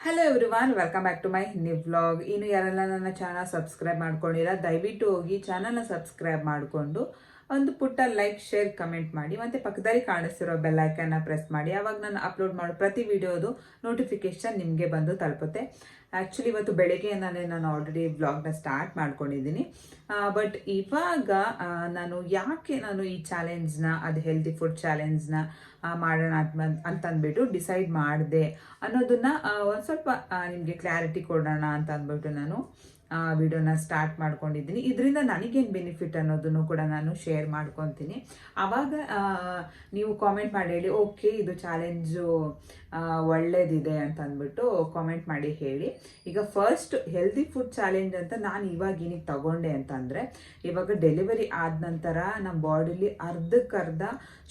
Hello everyone, welcome back to my new vlog. ಇನ್ನು ಯಾರೆಲ್ಲ ನನ್ನ ಚಾನಲ್ ಸಬ್ಸ್ಕ್ರೈಬ್ ಮಾಡ್ಕೊಂಡಿಲ್ಲ, ದಯವಿಟ್ಟು ಹೋಗಿ ಚಾನಲ್ನ ಸಬ್ಸ್ಕ್ರೈಬ್ ಮಾಡಿಕೊಂಡು ಒಂದು ಪುಟ್ಟ ಲೈಕ್, ಶೇರ್, ಕಮೆಂಟ್ ಮಾಡಿ. ಮತ್ತು ಪಕ್ಕದಲ್ಲಿ ಕಾಣಿಸ್ತಿರೋ ಬೆಲ್ಲೈಕನ್ನ ಪ್ರೆಸ್ ಮಾಡಿ. ಆವಾಗ ನಾನು ಅಪ್ಲೋಡ್ ಮಾಡೋ ಪ್ರತಿ ವಿಡಿಯೋದು ನೋಟಿಫಿಕೇಶನ್ ನಿಮಗೆ ಬಂದು ತಲುಪುತ್ತೆ. ಆ್ಯಕ್ಚುಲಿ ಇವತ್ತು ಬೆಳಗ್ಗೆ ನಾನು ಆಲ್ರೆಡಿ ವ್ಲಾಗ್ನ ಸ್ಟಾರ್ಟ್ ಮಾಡ್ಕೊಂಡಿದ್ದೀನಿ. ಬಟ್ ಇವಾಗ ನಾನು ಈ ಚಾಲೆಂಜ್ನ, ಅದು ಹೆಲ್ದಿ ಫುಡ್ ಚಾಲೆಂಜ್ನ ಮಾಡೋಣ ಅಂತಂದ್ಬಿಟ್ಟು ಡಿಸೈಡ್ ಮಾಡಿದೆ ಅನ್ನೋದನ್ನ ಒಂದು ಸ್ವಲ್ಪ ನಿಮಗೆ ಕ್ಲಾರಿಟಿ ಕೊಡೋಣ ಅಂತ ಅಂದ್ಬಿಟ್ಟು ನಾನು ವಿಡಿಯೋನ ಸ್ಟಾರ್ಟ್ ಮಾಡ್ಕೊಂಡಿದ್ದೀನಿ. ಇದರಿಂದ ನನಗೇನು ಬೆನಿಫಿಟ್ ಅನ್ನೋದನ್ನು ಕೂಡ ನಾನು ಶೇರ್ ಮಾಡ್ಕೊತೀನಿ. ಆವಾಗ ನೀವು ಕಾಮೆಂಟ್ ಮಾಡಿ ಹೇಳಿ, ಓಕೆ ಇದು ಚಾಲೆಂಜು ಒಳ್ಳೇದಿದೆ ಅಂತ ಅಂದ್ಬಿಟ್ಟು ಕಾಮೆಂಟ್ ಮಾಡಿ ಹೇಳಿ. ಈಗ ಫಸ್ಟ್ ಹೆಲ್ದಿ ಫುಡ್ ಚಾಲೆಂಜ್ ಅಂತ ನಾನು ಇವಾಗ ತಗೊಂಡೆ ಅಂತಂದರೆ, ಇವಾಗ ಡೆಲಿವರಿ ಆದ ನಂತರ ನಮ್ಮ ಬಾಡಿಲಿ ಅರ್ಧಕ್ಕರ್ಧ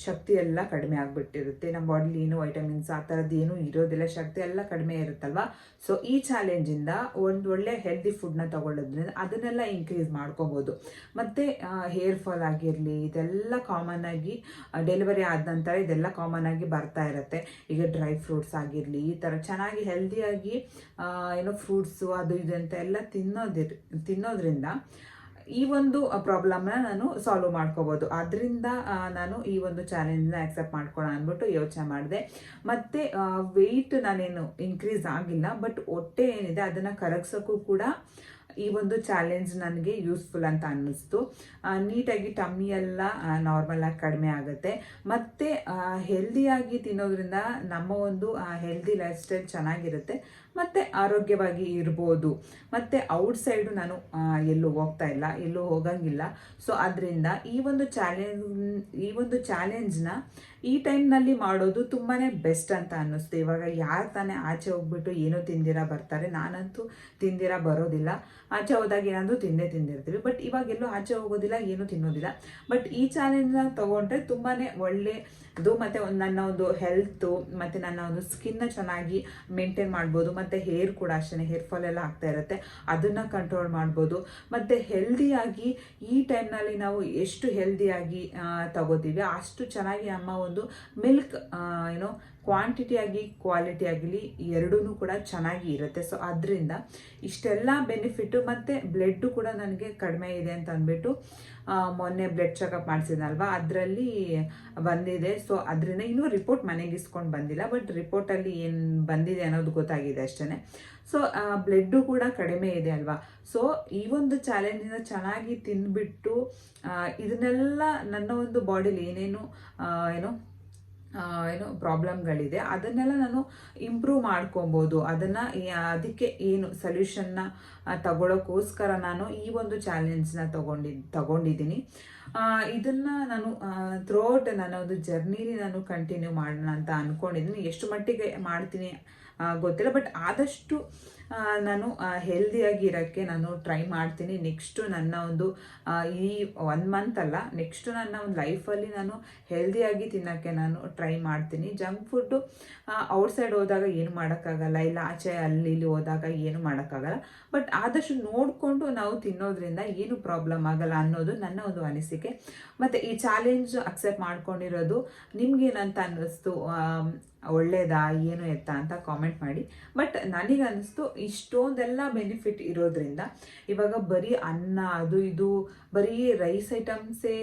ಶಕ್ತಿ ಎಲ್ಲ ಕಡಿಮೆ ಆಗಿಬಿಟ್ಟಿರುತ್ತೆ. ನಮ್ಮ ಬಾಡಿಲಿ ಏನು ವೈಟಮಿನ್ಸ್ ಆ ಥರದ್ದು ಏನೂ ಇರೋದಿಲ್ಲ, ಶಕ್ತಿ ಎಲ್ಲ ಕಡಿಮೆ ಇರುತ್ತಲ್ವ. ಸೊ ಈ ಚಾಲೆಂಜಿಂದ ಒಂದು ಒಳ್ಳೆ ಹೆಲ್ದಿ ಫುಡ್ನ ತಗೊಳ್ಳೋದ್ರಿಂದ ಅದನ್ನೆಲ್ಲ ಇನ್ಕ್ರೀಸ್ ಮಾಡ್ಕೋಬೋದು. ಮತ್ತು ಹೇರ್ ಫಾಲ್ ಆಗಿರಲಿ, ಇದೆಲ್ಲ ಕಾಮನ್ ಆಗಿ ಡೆಲಿವರಿ ಆದ ನಂತರ ಇದೆಲ್ಲ ಕಾಮನ್ ಆಗಿ ಬರ್ತಾ ಇರುತ್ತೆ. ಈಗ ಡ್ರೈ ಫ್ರೂಟ್ಸ್ ಆಗಿರಲಿ, ಈ ಥರ ಚೆನ್ನಾಗಿ ಹೆಲ್ದಿಯಾಗಿ ಫ್ರೂಟ್ಸು ಅದು ಇದು ಅಂತ ಎಲ್ಲ ತಿನ್ನೋದ್ರಿಂದ ಈ ಒಂದು ಪ್ರಾಬ್ಲಮ್ನ ನಾನು ಸಾಲ್ವ್ ಮಾಡ್ಕೋಬೋದು. ಅದರಿಂದ ನಾನು ಈ ಒಂದು ಚಾಲೆಂಜ್ನ ಆಕ್ಸೆಪ್ಟ್ ಮಾಡ್ಕೊಳ್ಳೋಣ ಅಂದ್ಬಿಟ್ಟು ಯೋಚನೆ ಮಾಡಿದೆ. ಮತ್ತು ವೆಯ್ಟ್ ನಾನೇನು ಇನ್ಕ್ರೀಸ್ ಆಗಿಲ್ಲ, ಬಟ್ ಹೊಟ್ಟೆ ಏನಿದೆ ಅದನ್ನು ಕರಗಿಸೋಕ್ಕೂ ಕೂಡ ಈ ಒಂದು ಚಾಲೆಂಜ್ ನನಗೆ ಯೂಸ್ಫುಲ್ ಅಂತ ಅನ್ನಿಸ್ತು. ನೀಟಾಗಿ ಟಮ್ಮಿ ಎಲ್ಲ ನಾರ್ಮಲಾಗಿ ಕಡಿಮೆ ಆಗುತ್ತೆ. ಮತ್ತು ಹೆಲ್ದಿಯಾಗಿ ತಿನ್ನೋದ್ರಿಂದ ನಮ್ಮ ಒಂದು ಹೆಲ್ದಿ ಲೈಫ್ ಸ್ಟೈಲ್ ಚೆನ್ನಾಗಿರುತ್ತೆ ಮತ್ತು ಆರೋಗ್ಯವಾಗಿ ಇರ್ಬೋದು. ಮತ್ತು ಔಟ್ಸೈಡು ನಾನು ಎಲ್ಲೂ ಹೋಗ್ತಾ ಇಲ್ಲ, ಎಲ್ಲೂ ಹೋಗಂಗಿಲ್ಲ. ಸೊ ಅದರಿಂದ ಈ ಒಂದು ಚಾಲೆಂಜ್ನ ಈ ಟೈಮ್ನಲ್ಲಿ ಮಾಡೋದು ತುಂಬಾ ಬೆಸ್ಟ್ ಅಂತ ಅನ್ನಿಸ್ತು. ಇವಾಗ ಯಾರು ತಾನೇ ಆಚೆ ಹೋಗ್ಬಿಟ್ಟು ಏನೋ ತಿಂದಿರ ಬರ್ತಾರೆ? ನಾನಂತೂ ತಿಂದಿರ ಬರೋದಿಲ್ಲ. ಆಚೆ ಹೋದಾಗ ಏನಾದರೂ ತಿಂದಿರ್ತೀವಿ. ಬಟ್ ಇವಾಗೆಲ್ಲೂ ಆಚೆ ಹೋಗೋದಿಲ್ಲ, ಏನೂ ತಿನ್ನೋದಿಲ್ಲ. ಬಟ್ ಈ ಚಾಲೆಂಜ್ನ ತೊಗೊಂಡ್ರೆ ತುಂಬಾ ಒಳ್ಳೆಯದು. ಮತ್ತು ನನ್ನ ಒಂದು ಹೆಲ್ತು ಮತ್ತು ನನ್ನ ಒಂದು ಸ್ಕಿನ್ನ ಚೆನ್ನಾಗಿ ಮೇಂಟೈನ್ ಮಾಡ್ಬೋದು. ಮತ್ತು ಹೇರ್ ಕೂಡ ಅಷ್ಟೇ, ಹೇರ್ ಫಾಲ್ ಎಲ್ಲ ಆಗ್ತಾ ಇರುತ್ತೆ, ಅದನ್ನು ಕಂಟ್ರೋಲ್ ಮಾಡ್ಬೋದು. ಮತ್ತು ಹೆಲ್ದಿಯಾಗಿ ಈ ಟೈಮ್ನಲ್ಲಿ ನಾವು ಎಷ್ಟು ಹೆಲ್ದಿಯಾಗಿ ತಗೋತೀವಿ ಅಷ್ಟು ಚೆನ್ನಾಗಿ ನಮ್ಮ ಒಂದು ಮಿಲ್ಕ್ ಕ್ವಾಂಟಿಟಿ ಆಗಿ ಕ್ವಾಲಿಟಿ ಆಗಲಿ ಎರಡೂ ಕೂಡ ಚೆನ್ನಾಗಿ ಇರುತ್ತೆ. ಸೊ ಅದರಿಂದ ಇಷ್ಟೆಲ್ಲ ಬೆನಿಫಿಟ್ಟು. ಮತ್ತು ಬ್ಲಡ್ಡು ಕೂಡ ನನಗೆ ಕಡಿಮೆ ಇದೆ ಅಂತ ಅಂದ್ಬಿಟ್ಟು ಮೊನ್ನೆ ಬ್ಲಡ್ ಚೆಕಪ್ ಮಾಡಿಸಿದ್ನಲ್ವ, ಅದರಲ್ಲಿ ಬಂದಿದೆ. ಸೊ ಅದರಿಂದ ಇನ್ನೂ ರಿಪೋರ್ಟ್ ಮನೆಗೆ ಇಸ್ಕೊಂಡು ಬಂದಿಲ್ಲ, ಬಟ್ ರಿಪೋರ್ಟಲ್ಲಿ ಏನು ಬಂದಿದೆ ಅನ್ನೋದು ಗೊತ್ತಾಗಿದೆ ಅಷ್ಟೇ. ಸೊ ಬ್ಲಡ್ಡು ಕೂಡ ಕಡಿಮೆ ಇದೆ ಅಲ್ವಾ. ಸೊ ಈ ಒಂದು ಚಾಲೆಂಜಿಂದ ಚೆನ್ನಾಗಿ ತಿಂದ್ಬಿಟ್ಟು ಇದನ್ನೆಲ್ಲ ನನ್ನ ಒಂದು ಬಾಡಿಲಿ ಏನೇನು ಪ್ರಾಬ್ಲಮ್ಗಳಿದೆ ಅದನ್ನೆಲ್ಲ ನಾನು ಇಂಪ್ರೂವ್ ಮಾಡ್ಕೊಬೋದು. ಅದಕ್ಕೆ ಏನು ಸೊಲ್ಯೂಷನ್ನ ತಗೊಳ್ಳೋಕ್ಕೋಸ್ಕರ ನಾನು ಈ ಒಂದು ಚಾಲೆಂಜ್ನ ತಗೊಂಡಿದ್ದೀನಿ. ಇದನ್ನು ನಾನು ಥ್ರೂಔಟ್ ನನ್ನ ಒಂದು ಜರ್ನಿಲಿ ನಾನು ಕಂಟಿನ್ಯೂ ಮಾಡೋಣ ಅಂತ ಅಂದ್ಕೊಂಡಿದ್ದೀನಿ. ಎಷ್ಟು ಮಟ್ಟಿಗೆ ಮಾಡ್ತೀನಿ ಗೊತ್ತಿಲ್ಲ, ಬಟ್ ಆದಷ್ಟು ನಾನು ಹೆಲ್ದಿಯಾಗಿ ಇರೋಕ್ಕೆ ನಾನು ಟ್ರೈ ಮಾಡ್ತೀನಿ. ನೆಕ್ಸ್ಟು ನನ್ನ ಒಂದು ಈ 1 ಮಂತ್ ಅಲ್ಲ, ನೆಕ್ಸ್ಟು ನನ್ನ ಒಂದು ಲೈಫಲ್ಲಿ ನಾನು ಹೆಲ್ದಿಯಾಗಿ ತಿನ್ನೋಕ್ಕೆ ನಾನು ಟ್ರೈ ಮಾಡ್ತೀನಿ. ಜಂಕ್ ಫುಡ್ಡು ಔಟ್ಸೈಡ್ ಹೋದಾಗ ಏನು ಮಾಡೋಕ್ಕಾಗಲ್ಲ, ಇಲ್ಲ ಆಚೆ ಅಲ್ಲಿ ಇಲ್ಲಿ ಹೋದಾಗ ಏನು ಮಾಡೋಕ್ಕಾಗಲ್ಲ. ಬಟ್ ಆದಷ್ಟು ನೋಡಿಕೊಂಡು ನಾವು ತಿನ್ನೋದ್ರಿಂದ ಏನು ಪ್ರಾಬ್ಲಮ್ ಆಗಲ್ಲ ಅನ್ನೋದು ನನ್ನ ಒಂದು ಅನಿಸಿಕೆ. ಮತ್ತು ಈ ಚಾಲೆಂಜ್ ಅಕ್ಸೆಪ್ಟ್ ಮಾಡ್ಕೊಂಡಿರೋದು ನಿಮ್ಗೇನಂತ ಅನ್ನಿಸ್ತು? ಒಳ್ಳೇದಾ ಏನು ಎತ್ತ ಅಂತ ಕಾಮೆಂಟ್ ಮಾಡಿ. ಬಟ್ ನನಗನ್ನಿಸ್ತು ಇಷ್ಟೊಂದೆಲ್ಲ ಬೆನಿಫಿಟ್ ಇರೋದ್ರಿಂದ ಇವಾಗ ಬರೀ ಅನ್ನ ಅದು ಇದು ಬರೀ ರೈಸ್ ಐಟಮ್ಸೇ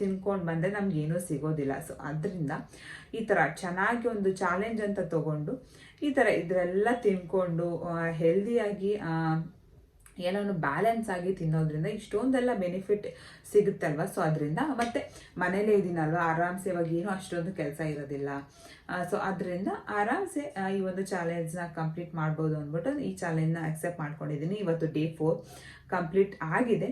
ತಿನ್ಕೊಂಡು ಬಂದರೆ ನಮಗೇನೂ ಸಿಗೋದಿಲ್ಲ. ಸೊ ಅದರಿಂದ ಈ ಥರ ಚೆನ್ನಾಗಿ ಒಂದು ಚಾಲೆಂಜ್ ಅಂತ ತೊಗೊಂಡು ಈ ಥರ ಇದರೆಲ್ಲ ತಿನ್ಕೊಂಡು ಹೆಲ್ದಿಯಾಗಿ ಏನೋ ಬ್ಯಾಲೆನ್ಸ್ ಆಗಿ ತಿನ್ನೋದ್ರಿಂದ ಇಷ್ಟೊಂದೆಲ್ಲ ಬೆನಿಫಿಟ್ ಸಿಗುತ್ತಲ್ವ. ಸೊ ಅದರಿಂದ ಮತ್ತು ಮನೇಲೇ ಇದ್ದೀನಲ್ವ, ಆರಾಮ್ಸೆ ಇವಾಗ ಏನೂ ಅಷ್ಟೊಂದು ಕೆಲಸ ಇರೋದಿಲ್ಲ. ಸೊ ಅದರಿಂದ ಆರಾಮ್ಸೆ ಈ ಒಂದು ಚಾಲೆಂಜ್ನ ಕಂಪ್ಲೀಟ್ ಮಾಡ್ಬೋದು ಅಂದ್ಬಿಟ್ಟು ಈ ಚಾಲೆಂಜ್ನ ಅಕ್ಸೆಪ್ಟ್ ಮಾಡ್ಕೊಂಡಿದ್ದೀನಿ. ಇವತ್ತು ಡೇ 4 ಕಂಪ್ಲೀಟ್ ಆಗಿದೆ.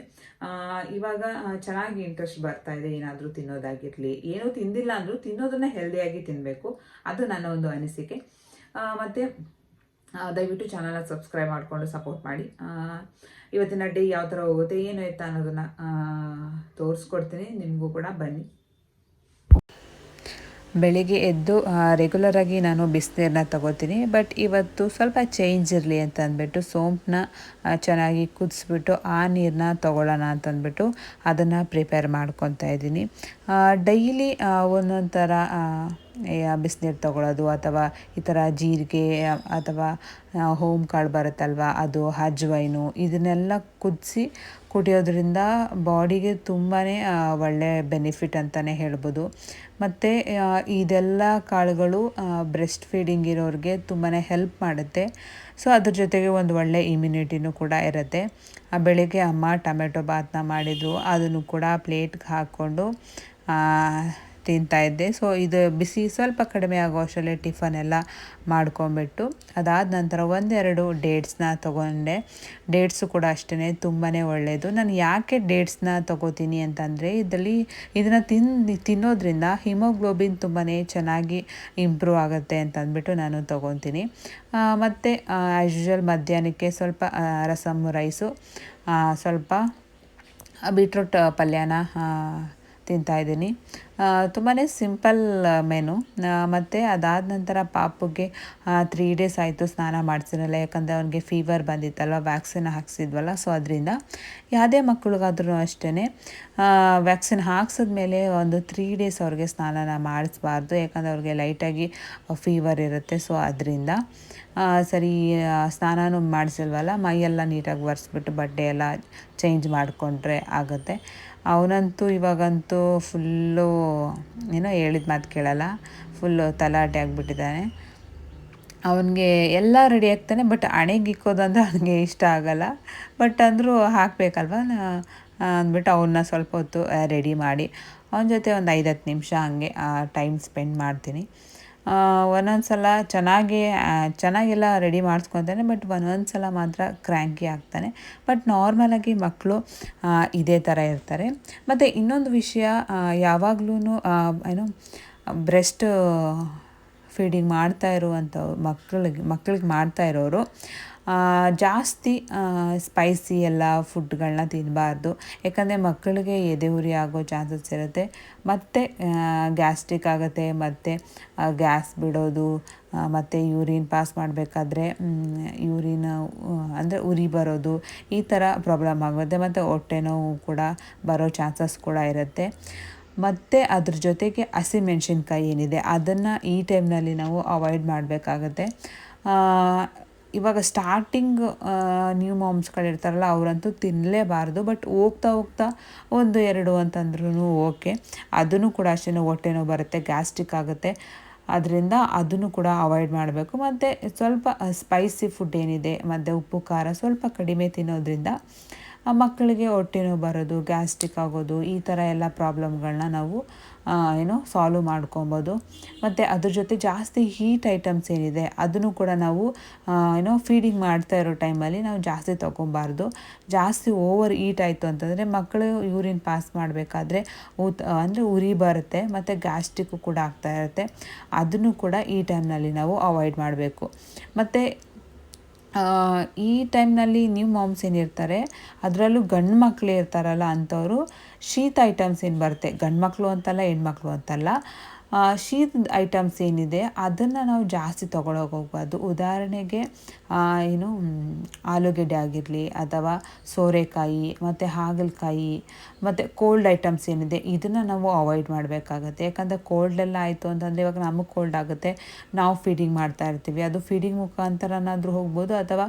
ಇವಾಗ ಚೆನ್ನಾಗಿ ಇಂಟ್ರೆಸ್ಟ್ ಬರ್ತಾ ಇದೆ ಏನಾದರೂ ತಿನ್ನೋದಾಗಿರಲಿ. ಏನೂ ತಿಂದಿಲ್ಲ ಅಂದರೂ ತಿನ್ನೋದನ್ನು ಹೆಲ್ದಿಯಾಗಿ ತಿನ್ನಬೇಕು, ಅದು ನನ್ನ ಒಂದು ಅನಿಸಿಕೆ. ಮತ್ತು ದಯವಿಟ್ಟು ಚಾನಲ್ನ ಸಬ್ಸ್ಕ್ರೈಬ್ ಮಾಡಿಕೊಂಡು ಸಪೋರ್ಟ್ ಮಾಡಿ. ಇವತ್ತಿನ ಡೇ ಯಾವ ಥರ ಹೋಗುತ್ತೆ ಏನು ಎತ್ತ ಅನ್ನೋದನ್ನು ತೋರಿಸ್ಕೊಡ್ತೀನಿ, ನಿಮಗೂ ಕೂಡ ಬನ್ನಿ. ಬೆಳಿಗ್ಗೆ ಎದ್ದು ರೆಗ್ಯುಲರಾಗಿ ನಾನು ಬಿಸಿನೀರನ್ನ ತಗೋತೀನಿ. ಬಟ್ ಇವತ್ತು ಸ್ವಲ್ಪ ಚೇಂಜ್ ಇರಲಿ ಅಂತ ಅಂದ್ಬಿಟ್ಟು ಸೋಂಪನ್ನ ಚೆನ್ನಾಗಿ ಕುದಿಸ್ಬಿಟ್ಟು ಆ ನೀರನ್ನ ತಗೊಳ್ಳೋಣ ಅಂತಂದ್ಬಿಟ್ಟು ಅದನ್ನು ಪ್ರಿಪೇರ್ ಮಾಡ್ಕೊತಾ ಇದ್ದೀನಿ. ಡೈಲಿ ಒಂದೊಂದು ಥರ ಬಿಸಿನೀರು ತಗೊಳ್ಳೋದು, ಅಥವಾ ಈ ಥರ ಜೀರಿಗೆ ಅಥವಾ ಹೋಮ್ ಕಾಳು ಬರುತ್ತಲ್ವ ಅದು, ಅಜ್ವೈನು, ಇದನ್ನೆಲ್ಲ ಕುದಿಸಿ ಕುಡಿಯೋದ್ರಿಂದ ಬಾಡಿಗೆ ತುಂಬಾ ಒಳ್ಳೆಯ ಬೆನಿಫಿಟ್ ಅಂತಲೇ ಹೇಳ್ಬೋದು. ಮತ್ತು ಇದೆಲ್ಲ ಕಾಳುಗಳು ಬ್ರೆಸ್ಟ್ ಫೀಡಿಂಗ್ ಇರೋರಿಗೆ ತುಂಬಾ ಹೆಲ್ಪ್ ಮಾಡುತ್ತೆ. ಸೊ ಅದ್ರ ಜೊತೆಗೆ ಒಂದು ಒಳ್ಳೆ ಇಮ್ಯುನಿಟಿನೂ ಕೂಡ ಇರುತ್ತೆ. ಬೆಳಿಗ್ಗೆ ಅಮ್ಮ ಟೊಮೆಟೊ ಬಾತನ್ನ ಮಾಡಿದರು, ಅದನ್ನು ಕೂಡ ಪ್ಲೇಟ್ಗೆ ಹಾಕ್ಕೊಂಡು ತಿಂತಾಯಿದ್ದೆ. ಸೊ ಇದು ಬಿಸಿ ಸ್ವಲ್ಪ ಕಡಿಮೆ ಆಗೋ ಅಷ್ಟರಲ್ಲೇ ಟಿಫನ್ ಎಲ್ಲ ಮಾಡ್ಕೊಂಬಿಟ್ಟು ಅದಾದ ನಂತರ ಒಂದೆರಡು ಡೇಟ್ಸ್ನ ತೊಗೊಂಡೆ. ಡೇಟ್ಸು ಕೂಡ ಅಷ್ಟೇ ತುಂಬಾ ಒಳ್ಳೆಯದು. ನಾನು ಯಾಕೆ ಡೇಟ್ಸ್ನ ತೊಗೋತೀನಿ ಅಂತಂದರೆ ಇದನ್ನು ತಿನ್ನೋದ್ರಿಂದ ಹಿಮೋಗ್ಲೋಬಿನ್ ತುಂಬಾ ಚೆನ್ನಾಗಿ ಇಂಪ್ರೂವ್ ಆಗುತ್ತೆ ಅಂತ ಅಂದ್ಬಿಟ್ಟು ನಾನು ತೊಗೊತೀನಿ. ಮತ್ತು ಆ್ಯಸ್ ಯೂಶ್ವಲ್ ಮಧ್ಯಾಹ್ನಕ್ಕೆ ಸ್ವಲ್ಪ ರೈಸು, ಸ್ವಲ್ಪ ಬೀಟ್ರೂಟ್ ಪಲ್ಯನ ತಿಂತಾಯಿದ್ದೀನಿ. ತುಂಬಾ ಸಿಂಪಲ್ ಮೆನು. ಮತ್ತು ಅದಾದ ನಂತರ ಪಾಪುಗೆ 3 ಡೇಸ್ ಆಯಿತು ಸ್ನಾನ ಮಾಡಿಸಿರಲ್ಲ, ಯಾಕಂದರೆ ಅವನಿಗೆ ಫೀವರ್ ಬಂದಿತ್ತಲ್ವ, ವ್ಯಾಕ್ಸಿನ್ ಹಾಕ್ಸಿದ್ವಲ್ಲ. ಸೊ ಅದರಿಂದ ಯಾವುದೇ ಮಕ್ಕಳಿಗಾದ್ರೂ ಅಷ್ಟೇ ವ್ಯಾಕ್ಸಿನ್ ಹಾಕ್ಸಿದ್ಮೇಲೆ ಒಂದು 3 ಡೇಸ್ ಅವ್ರಿಗೆ ಸ್ನಾನನ ಮಾಡಿಸ್ಬಾರ್ದು, ಯಾಕಂದರೆ ಅವ್ರಿಗೆ ಲೈಟಾಗಿ ಫೀವರ್ ಇರುತ್ತೆ. ಸೊ ಅದರಿಂದ ಸರಿ ಸ್ನಾನನೂ ಮಾಡಿಸಿಲ್ವಲ್ಲ, ಮೈಯೆಲ್ಲ ನೀಟಾಗಿ ಒರೆಸ್ಬಿಟ್ಟು ಬಟ್ಟೆ ಎಲ್ಲ ಚೇಂಜ್ ಮಾಡಿಕೊಂಡ್ರೆ ಆಗುತ್ತೆ. ಅವನಂತೂ ಇವಾಗಂತೂ ಫುಲ್ಲು ಹೇಳಿದ ಮಾತು ಕೇಳಲ್ಲ, ಫುಲ್ಲು ತಲಾಟೆ ಆಗಿಬಿಟ್ಟಿದ್ದಾನೆ. ಅವನಿಗೆ ಎಲ್ಲ ರೆಡಿ ಆಗ್ತಾನೆ, ಬಟ್ ಹಣೆಗೆ ಇಕ್ಕೋದಂದ್ರೆ ಅವನಿಗೆ ಇಷ್ಟ ಆಗಲ್ಲ. ಬಟ್ ಅಂದರೂ ಹಾಕಬೇಕಲ್ವ ಅಂದ್ಬಿಟ್ಟು ಅವನ್ನ ಸ್ವಲ್ಪ ಹೊತ್ತು ರೆಡಿ ಮಾಡಿ ಅವನ ಜೊತೆ ಒಂದು 5-10 ನಿಮಿಷ ಹಂಗೆ ಟೈಮ್ ಸ್ಪೆಂಡ್ ಮಾಡ್ತೀನಿ. ಒಂದೊಂದು ಸಲ ಚೆನ್ನಾಗೆಲ್ಲ ರೆಡಿ ಮಾಡಿಸ್ಕೊತಾನೆ, ಬಟ್ ಒಂದೊಂದು ಸಲ ಮಾತ್ರ ಕ್ರ್ಯಾಂಕಿ ಆಗ್ತಾನೆ. ಬಟ್ ನಾರ್ಮಲಾಗಿ ಮಕ್ಕಳು ಇದೇ ಥರ ಇರ್ತಾರೆ. ಮತ್ತು ಇನ್ನೊಂದು ವಿಷಯ, ಯಾವಾಗಲೂ ಬ್ರೆಸ್ಟ್ ಫೀಡಿಂಗ್ ಮಾಡ್ತಾ ಇರುವಂಥ ಮಕ್ಕಳಿಗೆ ಮಾಡ್ತಾ ಇರೋರು ಜಾಸ್ತಿ ಸ್ಪೈಸಿ ಎಲ್ಲ ಫುಡ್ಗಳನ್ನ ತಿನ್ನಬಾರ್ದು. ಯಾಕಂದರೆ ಮಕ್ಕಳಿಗೆ ಎದೆ ಉರಿ ಆಗೋ ಚಾನ್ಸಸ್ ಇರುತ್ತೆ, ಮತ್ತು ಗ್ಯಾಸ್ಟ್ರಿಕ್ ಆಗುತ್ತೆ, ಮತ್ತು ಗ್ಯಾಸ್ ಬಿಡೋದು, ಮತ್ತು ಯೂರಿನ್ ಪಾಸ್ ಮಾಡಬೇಕಾದ್ರೆ ಯೂರಿನ್ ಅಂದರೆ ಉರಿ ಬರೋದು, ಈ ಥರ ಪ್ರಾಬ್ಲಮ್ ಆಗುತ್ತೆ. ಮತ್ತು ಹೊಟ್ಟೆ ನೋವು ಕೂಡ ಬರೋ ಚಾನ್ಸಸ್ ಕೂಡ ಇರುತ್ತೆ. ಮತ್ತು ಅದ್ರ ಜೊತೆಗೆ ಹಸಿಮೆಣ್ಸಿನ್ಕಾಯಿ ಏನಿದೆ ಅದನ್ನು ಈ ಟೈಮ್ನಲ್ಲಿ ನಾವು ಅವಾಯ್ಡ್ ಮಾಡಬೇಕಾಗತ್ತೆ. ಇವಾಗ ಸ್ಟಾರ್ಟಿಂಗ್ ನ್ಯೂ ಮಾಮ್ಸ್ಗಳಿರ್ತಾರಲ್ಲ ಅವರಂತೂ ತಿನ್ನಲೇಬಾರ್ದು. ಬಟ್ ಹೋಗ್ತಾ 1-2 ಅಂತಂದ್ರೂ ಓಕೆ. ಅದನ್ನು ಕೂಡ ಅಷ್ಟೇ ಹೊಟ್ಟೆ ನೋವು ಬರುತ್ತೆ, ಗ್ಯಾಸ್ಟ್ರಿಕ್ ಆಗುತ್ತೆ. ಅದರಿಂದ ಅದನ್ನು ಕೂಡ ಅವಾಯ್ಡ್ ಮಾಡಬೇಕು. ಮತ್ತು ಸ್ವಲ್ಪ ಸ್ಪೈಸಿ ಫುಡ್ ಏನಿದೆ ಮತ್ತು ಉಪ್ಪು ಖಾರ ಸ್ವಲ್ಪ ಕಡಿಮೆ ತಿನ್ನೋದ್ರಿಂದ ಮಕ್ಕಳಿಗೆ ಹೊಟ್ಟೆ ನೋವು ಬರೋದು, ಗ್ಯಾಸ್ಟ್ರಿಕ್ ಆಗೋದು, ಈ ಥರ ಎಲ್ಲ ಪ್ರಾಬ್ಲಮ್ಗಳನ್ನ ನಾವು ಸಾಲ್ವ್ ಮಾಡ್ಕೊಬೋದು. ಮತ್ತು ಅದ್ರ ಜೊತೆ ಜಾಸ್ತಿ ಹೀಟ್ ಐಟಮ್ಸ್ ಏನಿದೆ ಅದನ್ನು ಕೂಡ ನಾವು ಫೀಡಿಂಗ್ ಮಾಡ್ತಾ ಇರೋ ಟೈಮಲ್ಲಿ ನಾವು ಜಾಸ್ತಿ ತೊಗೊಬಾರ್ದು. ಜಾಸ್ತಿ ಓವರ್ ಹೀಟ್ ಆಯಿತು ಅಂತಂದರೆ ಮಕ್ಕಳು ಯೂರಿನ್ ಪಾಸ್ ಮಾಡಬೇಕಾದ್ರೆ ಅಂದರೆ ಉರಿ ಬರುತ್ತೆ, ಮತ್ತು ಗ್ಯಾಸ್ಟ್ರಿಕ್ಕು ಕೂಡ ಆಗ್ತಾ ಇರುತ್ತೆ. ಅದನ್ನು ಕೂಡ ಈ ಟೈಮ್ನಲ್ಲಿ ನಾವು ಅವಾಯ್ಡ್ ಮಾಡಬೇಕು. ಮತ್ತು ಈ ಟೈಮ್ನಲ್ಲಿ ನ್ಯೂ ಮಾಮ್ಸ್ ಏನಿರ್ತಾರೆ ಅದರಲ್ಲೂ ಗಂಡು ಮಕ್ಕಳೇ ಇರ್ತಾರಲ್ಲ ಅಂಥವರು ಶೀತ ಐಟಮ್ಸ್ ಏನು ಬರುತ್ತೆ, ಗಂಡು ಮಕ್ಕಳು ಅಂತಲ್ಲ ಹೆಣ್ಮಕ್ಳು ಅಂತಲ್ಲ, ಶೀತದ ಐಟಮ್ಸ್ ಏನಿದೆ ಅದನ್ನು ನಾವು ಜಾಸ್ತಿ ಹೋಗಬಾರ್ದು. ಉದಾಹರಣೆಗೆ ಆಲೂಗೆಡ್ಡೆ ಆಗಿರಲಿ, ಅಥವಾ ಸೋರೆಕಾಯಿ, ಮತ್ತು ಹಾಗಲಕಾಯಿ, ಮತ್ತು ಕೋಲ್ಡ್ ಐಟಮ್ಸ್ ಏನಿದೆ ಇದನ್ನು ನಾವು ಅವಾಯ್ಡ್ ಮಾಡಬೇಕಾಗತ್ತೆ. ಯಾಕಂದರೆ ಕೋಲ್ಡೆಲ್ಲ ಆಯಿತು ಅಂತಂದರೆ ಇವಾಗ ನಮಗೆ ಕೋಲ್ಡ್ ಆಗುತ್ತೆ, ನಾವು ಫೀಡಿಂಗ್ ಮಾಡ್ತಾ ಇರ್ತೀವಿ, ಅದು ಫೀಡಿಂಗ್ ಮುಖಾಂತರನಾದರೂ ಹೋಗ್ಬೋದು, ಅಥವಾ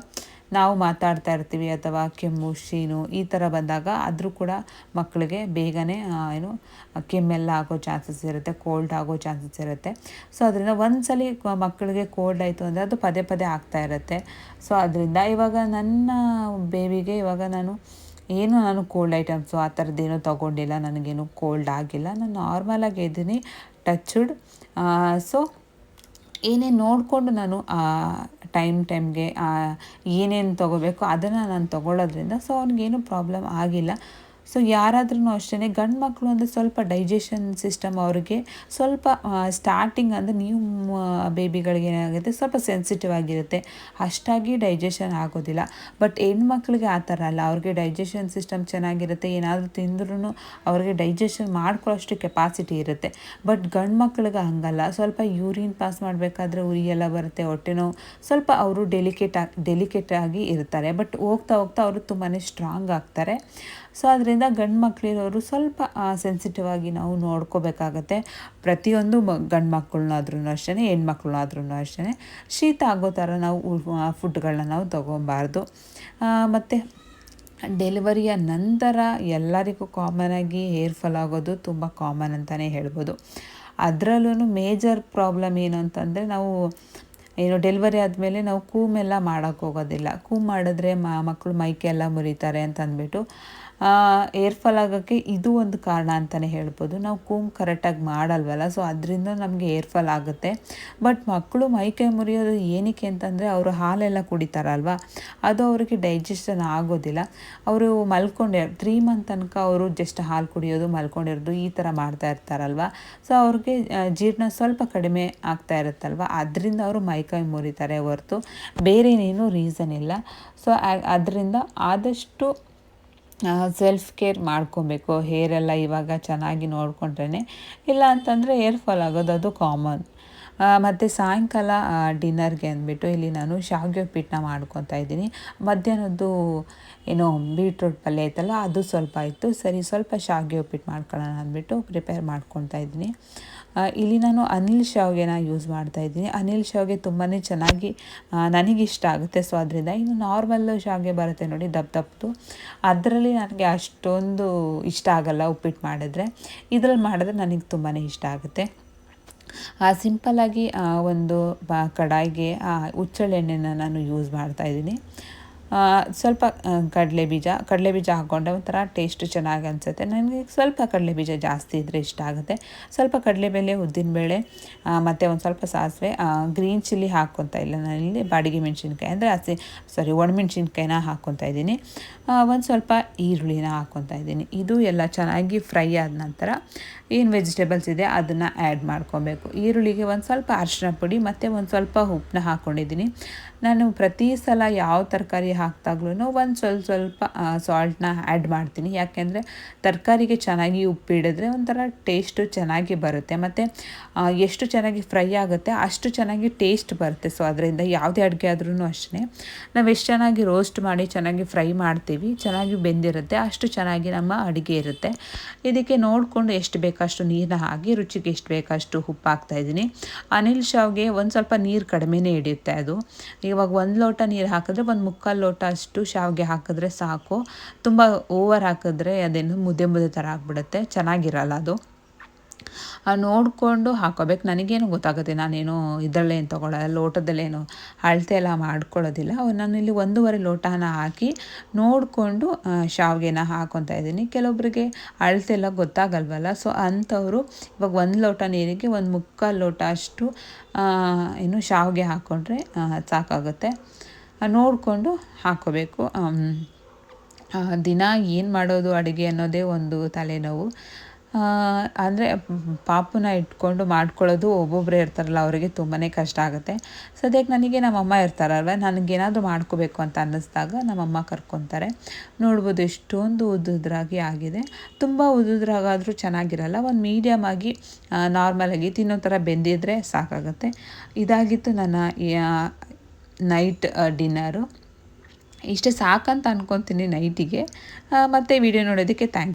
ನಾವು ಮಾತಾಡ್ತಾ ಇರ್ತೀವಿ, ಅಥವಾ ಕೆಮ್ಮು ಶೀನು ಈ ಥರ ಬಂದಾಗ ಆದರೂ ಕೂಡ ಮಕ್ಕಳಿಗೆ ಬೇಗನೆ ಕೆಮ್ಮೆಲ್ಲ ಆಗೋ ಚಾನ್ಸಸ್ ಇರುತ್ತೆ, ಕೋಲ್ಡ್ ಆಗೋ ಚಾನ್ಸಸ್ ಇರುತ್ತೆ. ಸೊ ಅದರಿಂದ ಒಂದ್ಸಲಿ ಮಕ್ಕಳಿಗೆ ಕೋಲ್ಡ್ ಆಯಿತು ಅಂದರೆ ಅದು ಪದೇ ಆಗ್ತಾ ಇರುತ್ತೆ. ಸೊ ಅದರಿಂದ ಇವಾಗ ನನ್ನ ಬೇಬಿಗೆ ಇವಾಗ ನಾನು ಕೋಲ್ಡ್ ಐಟಮ್ಸು ಆ ಥರದ್ದೇನೂ ತೊಗೊಂಡಿಲ್ಲ, ನನಗೇನು ಕೋಲ್ಡ್ ಆಗಿಲ್ಲ, ನಾನು ನಾರ್ಮಲಾಗಿ ಇದ್ದೀನಿ, ಟಚ್ಡ್. ಸೊ ಏನೇನು ನೋಡಿಕೊಂಡು ನಾನು ಟೈಮ್ಗೆ ಏನೇನು ತೊಗೋಬೇಕು ಅದನ್ನು ನಾನು ತೊಗೊಳ್ಳೋದ್ರಿಂದ ಸೊ ಅವ್ನಿಗೇನು ಪ್ರಾಬ್ಲಮ್ ಆಗಿಲ್ಲ. ಸೊ ಯಾರಾದ್ರೂ ಅಷ್ಟೇ ಗಂಡು ಮಕ್ಕಳು ಅಂದರೆ ಸ್ವಲ್ಪ ಡೈಜೆಷನ್ ಸಿಸ್ಟಮ್ ಅವ್ರಿಗೆ ಸ್ವಲ್ಪ ಸ್ಟಾರ್ಟಿಂಗ್ ಅಂದರೆ ನ್ಯೂ ಬೇಬಿಗಳಿಗೆ ಏನಾಗುತ್ತೆ ಸ್ವಲ್ಪ ಸೆನ್ಸಿಟಿವ್ ಆಗಿರುತ್ತೆ, ಅಷ್ಟಾಗಿ ಡೈಜೆಷನ್ ಆಗೋದಿಲ್ಲ. ಬಟ್ ಹೆಣ್ಮಕ್ಳಿಗೆ ಆ ಥರ ಅಲ್ಲ, ಅವ್ರಿಗೆ ಡೈಜೆಷನ್ ಸಿಸ್ಟಮ್ ಚೆನ್ನಾಗಿರುತ್ತೆ, ಏನಾದರೂ ತಿಂದ್ರೂ ಅವ್ರಿಗೆ ಡೈಜೆಷನ್ ಮಾಡ್ಕೊಳ್ಳೋಷ್ಟು ಕೆಪಾಸಿಟಿ ಇರುತ್ತೆ. ಬಟ್ ಗಂಡು ಮಕ್ಕಳಿಗೆ ಹಂಗಲ್ಲ, ಸ್ವಲ್ಪ ಯೂರಿನ್ ಪಾಸ್ ಮಾಡಬೇಕಾದ್ರೆ ಉರಿ ಎಲ್ಲ ಬರುತ್ತೆ, ಹೊಟ್ಟೆನೋ ಸ್ವಲ್ಪ ಅವರು ಡೆಲಿಕೇಟ್ ಆಗಿ ಇರ್ತಾರೆ. ಬಟ್ ಹೋಗ್ತಾ ಅವರು ತುಂಬಾ ಸ್ಟ್ರಾಂಗ್ ಆಗ್ತಾರೆ. ಸೊ ಅದರಿಂದ ಅದರಿಂದ ಗಂಡು ಮಕ್ಕಳಿರೋರು ಸ್ವಲ್ಪ ಸೆನ್ಸಿಟಿವ್ ಆಗಿ ನಾವು ನೋಡ್ಕೋಬೇಕಾಗತ್ತೆ. ಪ್ರತಿಯೊಂದು ಗಂಡು ಮಕ್ಕಳನ್ನಾದ್ರೂ ಅಷ್ಟೇ, ಹೆಣ್ಮಕ್ಳನ್ನಾದ್ರೂ ಅಷ್ಟೇ ಶೀತ ಆಗೋ ಥರ ನಾವು ಫುಡ್ಗಳನ್ನ ನಾವು ತೊಗೊಬಾರ್ದು. ಮತ್ತು ಡೆಲಿವರಿಯ ನಂತರ ಎಲ್ಲರಿಗೂ ಕಾಮನಾಗಿ ಹೇರ್ ಫಾಲ್ ಆಗೋದು ತುಂಬ ಕಾಮನ್ ಅಂತಲೇ ಹೇಳ್ಬೋದು. ಅದರಲ್ಲೂ ಮೇಜರ್ ಪ್ರಾಬ್ಲಮ್ ಏನು ಅಂತಂದರೆ, ನಾವು ಡೆಲಿವರಿ ಆದಮೇಲೆ ನಾವು ಕೂಮೆಲ್ಲ ಮಾಡೋಕ್ಕೆ ಹೋಗೋದಿಲ್ಲ. ಕೂಮ್ ಮಾಡಿದ್ರೆ ಮಕ್ಕಳು ಮೈಕೆಲ್ಲ ಮುರಿತಾರೆ ಅಂತ ಅಂದ್ಬಿಟ್ಟು ಏರ್ ಫಾಲ್ ಆಗೋಕ್ಕೆ ಇದು ಒಂದು ಕಾರಣ ಅಂತಲೇ ಹೇಳ್ಬೋದು. ನಾವು ಕೂಮ್ ಕರೆಕ್ಟಾಗಿ ಮಾಡಲ್ವಲ್ಲ, ಸೊ ಅದರಿಂದ ನಮಗೆ ಏರ್ ಫಾಲ್ ಆಗುತ್ತೆ. ಬಟ್ ಮಕ್ಕಳು ಮೈಕೈ ಮುರಿಯೋದು ಏನಕ್ಕೆ ಅಂತಂದರೆ, ಅವರು ಹಾಲೆಲ್ಲ ಕುಡಿತಾರಲ್ವ, ಅದು ಅವರಿಗೆ ಡೈಜೆಷನ್ ಆಗೋದಿಲ್ಲ. ಅವರು 3 ಮಂತ್ ತನಕ ಅವರು ಜಸ್ಟ್ ಹಾಲು ಕುಡಿಯೋದು, ಮಲ್ಕೊಂಡಿರೋದು ಈ ಥರ ಮಾಡ್ತಾ ಇರ್ತಾರಲ್ವ. ಸೊ ಅವ್ರಿಗೆ ಜೀರ್ಣ ಸ್ವಲ್ಪ ಕಡಿಮೆ ಆಗ್ತಾ ಇರುತ್ತಲ್ವ, ಅದರಿಂದ ಅವರು ಮೈಕೈ ಮುರಿತಾರೆ ಹೊರತು ಬೇರೇನೇನು ರೀಸನ್ ಇಲ್ಲ. ಸೊ ಅದರಿಂದ ಆದಷ್ಟು ಸೆಲ್ಫ್ ಕೇರ್ ಮಾಡ್ಕೊಬೇಕು. ಹೇರೆಲ್ಲ ಇವಾಗ ಚೆನ್ನಾಗಿ ನೋಡಿಕೊಂಡ್ರೆ, ಇಲ್ಲ ಅಂತಂದರೆ ಏರ್ ಫಾಲ್ ಆಗೋದು ಅದು ಕಾಮನ್. ಮತ್ತು ಸಾಯಂಕಾಲ ಡಿನ್ನರ್ಗೆ ಅಂದ್ಬಿಟ್ಟು ಇಲ್ಲಿ ನಾನು ಶಾವಿಗೆ ಉಪ್ಪಿಟ್ಟನ್ನ ಮಾಡ್ಕೊತಾ ಇದ್ದೀನಿ. ಮಧ್ಯಾಹ್ನದ್ದು ಏನೋ ಬೀಟ್ರೂಟ್ ಪಲ್ಯ ಐತಲ್ಲ, ಅದು ಸ್ವಲ್ಪ ಇತ್ತು. ಸರಿ, ಸ್ವಲ್ಪ ಶಾವಿಗೆ ಉಪ್ಪಿಟ್ಟು ಮಾಡ್ಕೊಳ್ಳೋಣ ಅಂದ್ಬಿಟ್ಟು ಪ್ರಿಪೇರ್ ಮಾಡ್ಕೊತಾ ಇದ್ದೀನಿ. ಇಲ್ಲಿ ನಾನು ಅನಿಲ್ ಶಾವಿಗೆನ ಯೂಸ್ ಮಾಡ್ತಾಯಿದ್ದೀನಿ. ಅನಿಲ್ ಶಾವಿಗೆ ತುಂಬಾ ಚೆನ್ನಾಗಿ ನನಗಿಷ್ಟ ಆಗುತ್ತೆ. ಸೊ ಅದರಿಂದ ಇನ್ನು ನಾರ್ಮಲ್ಲು ಶಾವಿಗೆ ಬರುತ್ತೆ ನೋಡಿ, ದಪ್ಪದು, ಅದರಲ್ಲಿ ನನಗೆ ಅಷ್ಟೊಂದು ಇಷ್ಟ ಆಗಲ್ಲ ಉಪ್ಪಿಟ್ಟು ಮಾಡಿದ್ರೆ. ಇದರಲ್ಲಿ ಮಾಡಿದ್ರೆ ನನಗೆ ತುಂಬಾ ಇಷ್ಟ ಆಗುತ್ತೆ. ಸಿಂಪಲ್ಲಾಗಿ ಒಂದು ಕಡಾಯಿಗೆ ಹುಚ್ಚೆಳ್ಳೆಣ್ಣೆನ ನಾನು ಯೂಸ್ ಮಾಡ್ತಾಯಿದ್ದೀನಿ. ಸ್ವಲ್ಪ ಕಡಲೆಬೀಜ ಹಾಕ್ಕೊಂಡ್ರೆ ಒಂಥರ ಟೇಸ್ಟು ಚೆನ್ನಾಗಿ ಅನಿಸುತ್ತೆ. ನನಗೆ ಸ್ವಲ್ಪ ಕಡಲೆಬೀಜ ಜಾಸ್ತಿ ಇದ್ದರೆ ಇಷ್ಟ ಆಗುತ್ತೆ. ಸ್ವಲ್ಪ ಕಡಲೆಬೇಳೆ, ಉದ್ದಿನಬೇಳೆ ಮತ್ತು ಒಂದು ಸ್ವಲ್ಪ ಸಾಸಿವೆ, ಗ್ರೀನ್ ಚಿಲ್ಲಿ ಹಾಕ್ಕೊತಾ ಇಲ್ಲ ನಾನಿಲ್ಲಿ, ಬಾಡಿಗೆ ಮೆಣಸಿನ್ಕಾಯಿ ಅಂದರೆ ಒಣಮೆಣ್ಸಿನ್ಕಾಯಿನ ಹಾಕ್ಕೊತಾ ಇದ್ದೀನಿ. ಒಂದು ಸ್ವಲ್ಪ ಈರುಳ್ಳಿನ ಹಾಕ್ಕೊತಾ ಇದ್ದೀನಿ. ಇದು ಎಲ್ಲ ಚೆನ್ನಾಗಿ ಫ್ರೈ ಆದ ನಂತರ ಏನು ವೆಜಿಟೇಬಲ್ಸ್ ಇದೆ ಅದನ್ನು ಆ್ಯಡ್ ಮಾಡ್ಕೊಬೇಕು. ಈರುಳ್ಳಿಗೆ ಒಂದು ಸ್ವಲ್ಪ ಅರಿಶಿನ ಪುಡಿ ಮತ್ತು ಒಂದು ಸ್ವಲ್ಪ ಉಪ್ಪನ್ನ ಹಾಕ್ಕೊಂಡಿದ್ದೀನಿ. ನಾನು ಪ್ರತಿ ಸಲ ಯಾವ ತರಕಾರಿ ಹಾಕಿದಾಗ್ಲೂ ಒಂದು ಸ್ವಲ್ಪ ಸಾಲ್ಟನ್ನ ಆ್ಯಡ್ ಮಾಡ್ತೀನಿ. ಯಾಕೆಂದರೆ ತರಕಾರಿಗೆ ಚೆನ್ನಾಗಿ ಉಪ್ಪಿಡಿದ್ರೆ ಒಂಥರ ಟೇಸ್ಟು ಚೆನ್ನಾಗಿ ಬರುತ್ತೆ. ಮತ್ತು ಎಷ್ಟು ಚೆನ್ನಾಗಿ ಫ್ರೈ ಆಗುತ್ತೆ ಅಷ್ಟು ಚೆನ್ನಾಗಿ ಟೇಸ್ಟ್ ಬರುತ್ತೆ. ಸೊ ಅದರಿಂದ ಯಾವುದೇ ಅಡುಗೆ ಆದ್ರೂ ಅಷ್ಟೇ, ನಾವು ಎಷ್ಟು ಚೆನ್ನಾಗಿ ರೋಸ್ಟ್ ಮಾಡಿ ಚೆನ್ನಾಗಿ ಫ್ರೈ ಮಾಡ್ತೀವಿ, ಚೆನ್ನಾಗಿ ಬೆಂದಿರುತ್ತೆ, ಅಷ್ಟು ಚೆನ್ನಾಗಿ ನಮ್ಮ ಅಡುಗೆ ಇರುತ್ತೆ. ಇದಕ್ಕೆ ನೋಡಿಕೊಂಡು ಎಷ್ಟು ಬೇಕಷ್ಟು ನೀರನ್ನ ಹಾಕಿ, ರುಚಿಗೆ ಎಷ್ಟು ಬೇಕಷ್ಟು ಉಪ್ಪು ಹಾಕ್ತಾಯಿದ್ದೀನಿ. ಅನಿಲ್ ಶಾವಿಗೆ ಒಂದು ಸ್ವಲ್ಪ ನೀರು ಕಡಿಮೆನೇ ಹಿಡಿಯುತ್ತೆ. ಅದು ಇವಾಗ 1 ಲೋಟ ನೀರು ಹಾಕಿದ್ರೆ 1/4 ಲೋಟ ಅಷ್ಟು ಶಾವಿಗೆ ಹಾಕಿದ್ರೆ ಸಾಕು. ತುಂಬ ಓವರ್ ಹಾಕಿದ್ರೆ ಅದೇನು ಮುದ್ದೆ ಥರ ಆಗಿಬಿಡುತ್ತೆ, ಚೆನ್ನಾಗಿರಲ್ಲ ಅದು. ನೋಡಿಕೊಂಡು ಹಾಕೋಬೇಕು. ನನಗೇನು ಗೊತ್ತಾಗುತ್ತೆ, ನಾನೇನು ಇದರಲ್ಲೇನು ತೊಗೊಳ್ಳಲ್ಲ, ಲೋಟದಲ್ಲೇನು ಅಳತೆ ಎಲ್ಲ ಮಾಡ್ಕೊಳ್ಳೋದಿಲ್ಲ. ನಾನು ಇಲ್ಲಿ 1.5 ಲೋಟನ ಹಾಕಿ ನೋಡಿಕೊಂಡು ಶಾವಿಗೆನ ಹಾಕ್ಕೊತಾ ಇದ್ದೀನಿ. ಕೆಲವೊಬ್ಬರಿಗೆ ಅಳತೆ ಎಲ್ಲ ಗೊತ್ತಾಗಲ್ವಲ್ಲ, ಸೊ ಅಂಥವರು ಇವಾಗ 1 ಲೋಟ ನೀರಿಗೆ 1/4 ಲೋಟ ಅಷ್ಟು ಶಾವಿಗೆ ಹಾಕ್ಕೊಂಡ್ರೆ ಸಾಕಾಗುತ್ತೆ. ನೋಡಿಕೊಂಡು ಹಾಕ್ಕೋಬೇಕು. ದಿನ ಏನು ಮಾಡೋದು ಅಡುಗೆ ಅನ್ನೋದೇ ಒಂದು ತಲೆನೋವು. ಅಂದರೆ ಪಾಪುನ ಇಟ್ಕೊಂಡು ಮಾಡ್ಕೊಳ್ಳೋದು ಒಬ್ಬೊಬ್ಬರೇ ಇರ್ತಾರಲ್ಲ, ಅವರಿಗೆ ತುಂಬಾ ಕಷ್ಟ ಆಗುತ್ತೆ. ಸದ್ಯಕ್ಕೆ ನನಗೆ ನಮ್ಮಮ್ಮ ಇರ್ತಾರಲ್ವ, ನನಗೇನಾದರೂ ಮಾಡ್ಕೋಬೇಕು ಅಂತ ಅನ್ನಿಸ್ದಾಗ ನಮ್ಮಮ್ಮ ಕರ್ಕೊತಾರೆ. ನೋಡ್ಬೋದು ಎಷ್ಟೊಂದು ಉದ್ದುದ್ರಾಗಿ ಆಗಿದೆ. ತುಂಬ ಉದ್ದುದ್ರಾಗಾದರೂ ಚೆನ್ನಾಗಿರಲ್ಲ, ಒಂದು ಮೀಡಿಯಮ್ ಆಗಿ ನಾರ್ಮಲಾಗಿ ತಿನ್ನೋ ಥರ ಬೆಂದಿದ್ರೆ ಸಾಕಾಗುತ್ತೆ. ಇದಾಗಿತ್ತು ನನ್ನ ನೈಟ್ ಡಿನ್ನರು. ಇಷ್ಟೇ ಸಾಕಂತ ಅಂದ್ಕೊತೀನಿ ನೈಟಿಗೆ. ಮತ್ತು ವಿಡಿಯೋ ನೋಡೋದಕ್ಕೆ ಥ್ಯಾಂಕ್ಸ್.